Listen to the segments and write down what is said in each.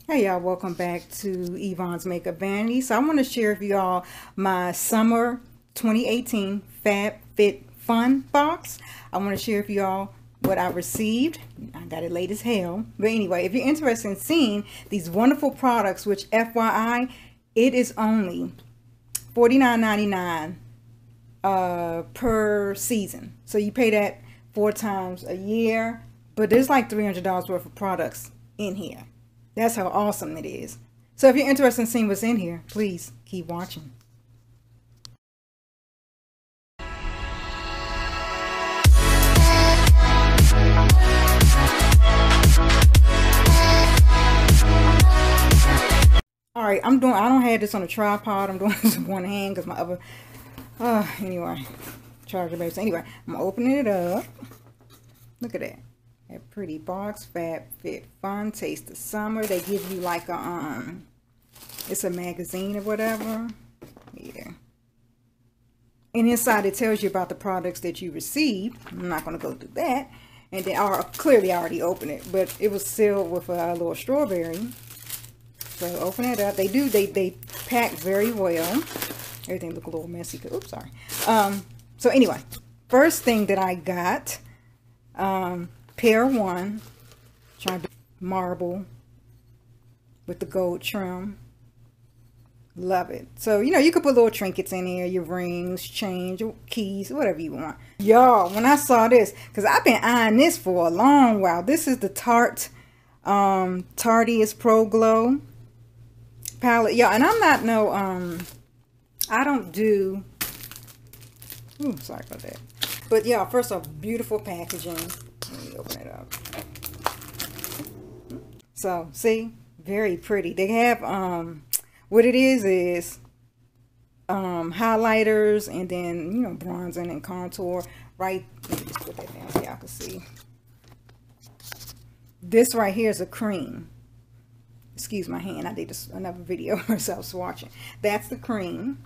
Hey y'all, welcome back to Yvonne's Makeup Vanity. So I want to share with y'all my summer 2018 FabFitFun box. I want to share with y'all what I received. I got it late as hell. But anyway, if you're interested in seeing these wonderful products, which FYI, it is only $49.99 per season. So you pay that 4 times a year, but there's like $300 worth of products in here. That's how awesome it is. So if you're interested in seeing what's in here, please keep watching. All right, I don't have this on a tripod. I'm doing this with one hand because my other, anyway, charger base. Anyway, I'm opening it up. Look at that. That pretty box, FabFitFun, Taste of Summer. They give you like a, it's a magazine or whatever. Yeah. And inside it tells you about the products that you received. I'm not going to go through that. And they are, clearly I already opened it, but it was sealed with a little strawberry. So open it up. They pack very well. Everything look a little messy. Oops, sorry. So anyway, first thing that I got, pair 1, trying to marble with the gold trim. Love it. So you know, you could put little trinkets in here, your rings, change, your keys, whatever you want. Y'all, when I saw this, because I've been eyeing this for a long while. This is the Tarteist Pro Glow palette, y'all. And I'm not no I don't do, ooh, sorry about that. But yeah, first off, beautiful packaging. Let me open it up. So, see? Very pretty. They have, what it is highlighters and then, you know, bronzing and contour. Right, let me just put that down so y'all can see. This right here is a cream. Excuse my hand. I did another video myself swatching. That's the cream.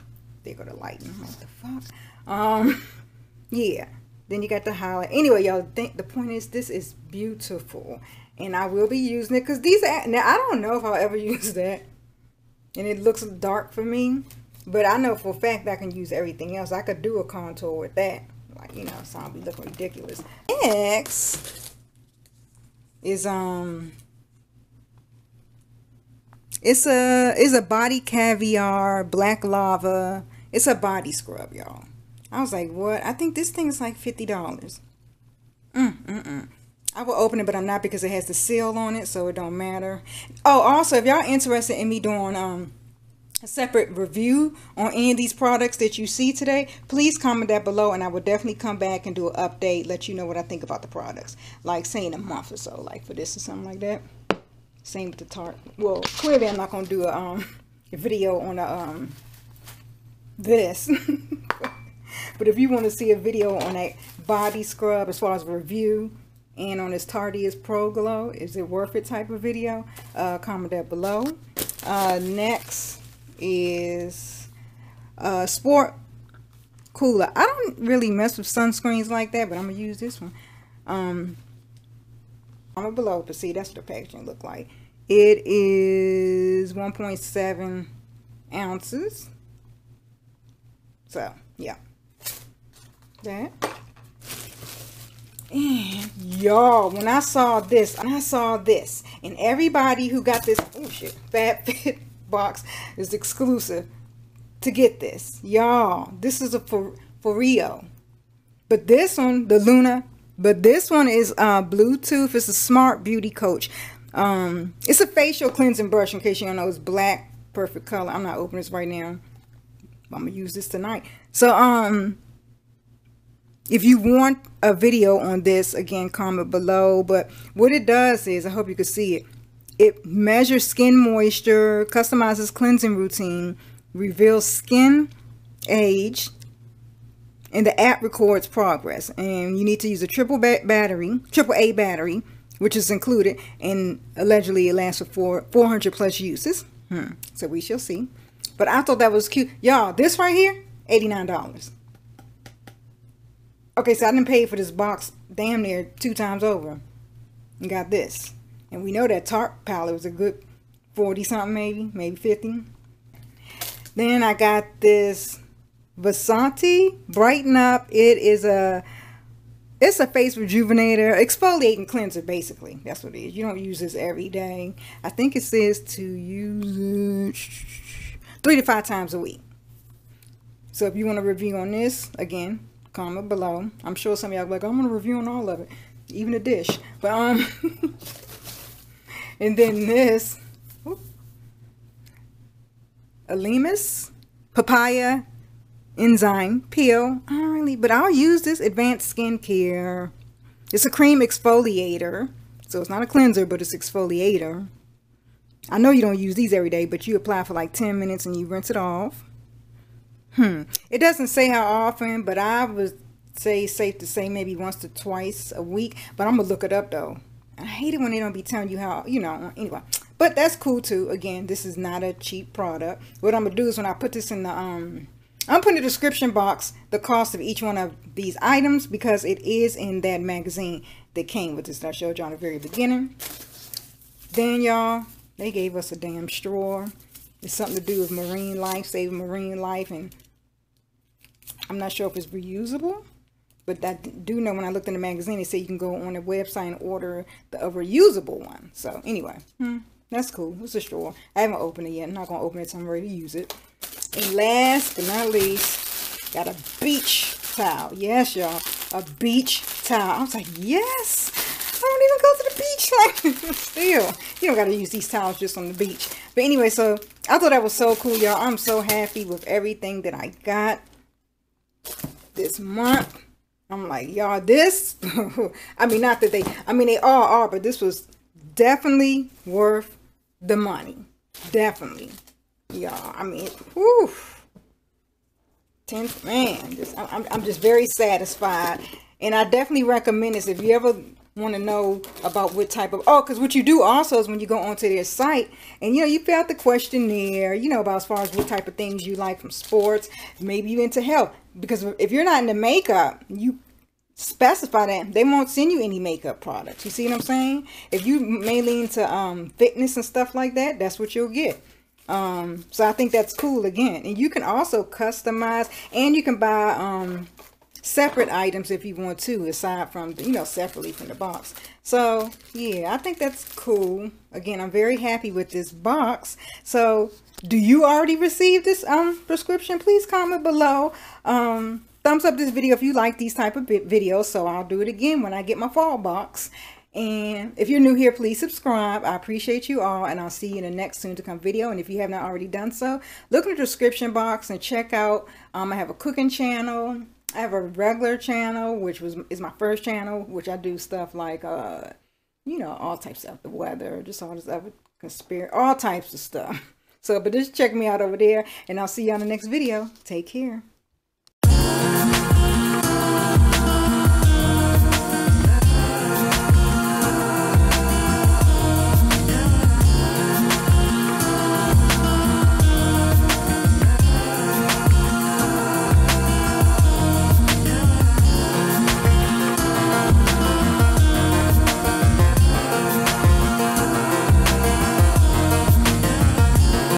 There go the lighting. What the fuck? Yeah. Then you got the highlight. Anyway, y'all, think the point is this is beautiful, and I will be using it because these are, now I don't know if I'll ever use that, and it looks dark for me, but I know for a fact I can use everything else. I could do a contour with that, like, you know, so I'll be looking ridiculous. Next is it's a body caviar black lava. It's a body scrub, y'all. I was like, what? I think this thing is like $50. I will open it, but I'm not, because it has the seal on it, so it don't matter. Oh, also, if y'all interested in me doing a separate review on any of these products that you see today, please comment that below, and I will definitely come back and do an update, let you know what I think about the products. Like, say in a month or so, like for this or something like that. Same with the Tarte. Well, clearly I'm not going to do a video on this. But if you want to see a video on a body scrub as far as review, and on this Tarteist Pro Glow, is it worth it type of video, comment that below. Next is Sport Cooler. I don't really mess with sunscreens like that, but I'm going to use this one. I'm below to see. That's what the packaging look like. It is 1.7 ounces. So, yeah. That. And y'all, when I saw this, and everybody who got this, oh shit, FabFit box is exclusive to get this. Y'all, this is a Foreo. But this one, the Luna, but this one is Bluetooth. It's a smart beauty coach. It's a facial cleansing brush, in case you don't know. It's black, perfect color. I'm not opening this right now. I'm gonna use this tonight. So if you want a video on this, again, comment below. But what it does is, I hope you can see it, it measures skin moisture, customizes cleansing routine, reveals skin age, and the app records progress. And you need to use a AAA battery, which is included, and allegedly it lasts for 400 plus uses. So we shall see. But I thought that was cute. Y'all, this right here, $89. Okay, so I didn't pay for this box damn near 2 times over. And got this. And we know that Tarte palette was a good 40 something, maybe 50. Then I got this Vanity Brighten Up. It's a face rejuvenator, exfoliating cleanser, basically. That's what it is. You don't use this every day. I think it says to use it 3 to 5 times a week. So if you want a review on this, again, comment below. I'm sure some of y'all are like, I'm going to review on all of it, even the dish. But and then this Alimus papaya enzyme peel. But I'll use this advanced skincare. It's a cream exfoliator, so it's not a cleanser, but it's exfoliator. I know you don't use these every day, but you apply for like 10 minutes and you rinse it off. It doesn't say how often, but I would say safe to say maybe once to twice a week. But I'm gonna look it up though. I hate it when they don't be telling you how, you know, anyway. But that's cool too. Again, this is not a cheap product. What I'm gonna do is when I put this in the I'm putting in the description box the cost of each one of these items, because it is in that magazine that came with this that I showed you on the very beginning. Then y'all, they gave us a damn straw. It's something to do with marine life, saving marine life, and I'm not sure if it's reusable. But I do know when I looked in the magazine, it said you can go on the website and order the reusable one. So anyway, that's cool. It's a straw. I haven't opened it yet. I'm not going to open it until I'm ready to use it. And last but not least, got a beach towel. Yes, y'all. A beach towel. I was like, yes. I don't even go to the beach. Like, still, you don't got to use these towels just on the beach. But anyway, so I thought that was so cool, y'all. I'm so happy with everything that I got this month. I'm like, y'all, this, I mean, not that they all are, but this was definitely worth the money. Definitely. Y'all, I mean, whew. Man, I'm just very satisfied. And I definitely recommend this if you ever want to know about what type of, because what you do also is when you go onto their site and, you know, you fill out the questionnaire, you know, about as far as what type of things you like from sports, maybe you into health. Because if you're not into makeup, you specify that they won't send you any makeup products. You see what I'm saying? If you mainly into fitness and stuff like that, that's what you'll get. So I think that's cool again. And you can also customize, and you can buy separate items if you want to, aside from, you know, separately from the box. So yeah, I think that's cool. Again, I'm very happy with this box. So do you already receive this prescription? Please comment below. Thumbs up this video if you like these type of videos, so I'll do it again when I get my fall box. And if you're new here, please subscribe. I appreciate you all, and I'll see you in the next soon to come video. And if you have not already done so, look in the description box and check out, I have a cooking channel. I have a regular channel, which is my first channel, which I do stuff like, you know, all types of the weather, just all this other conspiracy, all types of stuff. So, but just check me out over there, and I'll see you on the next video. Take care.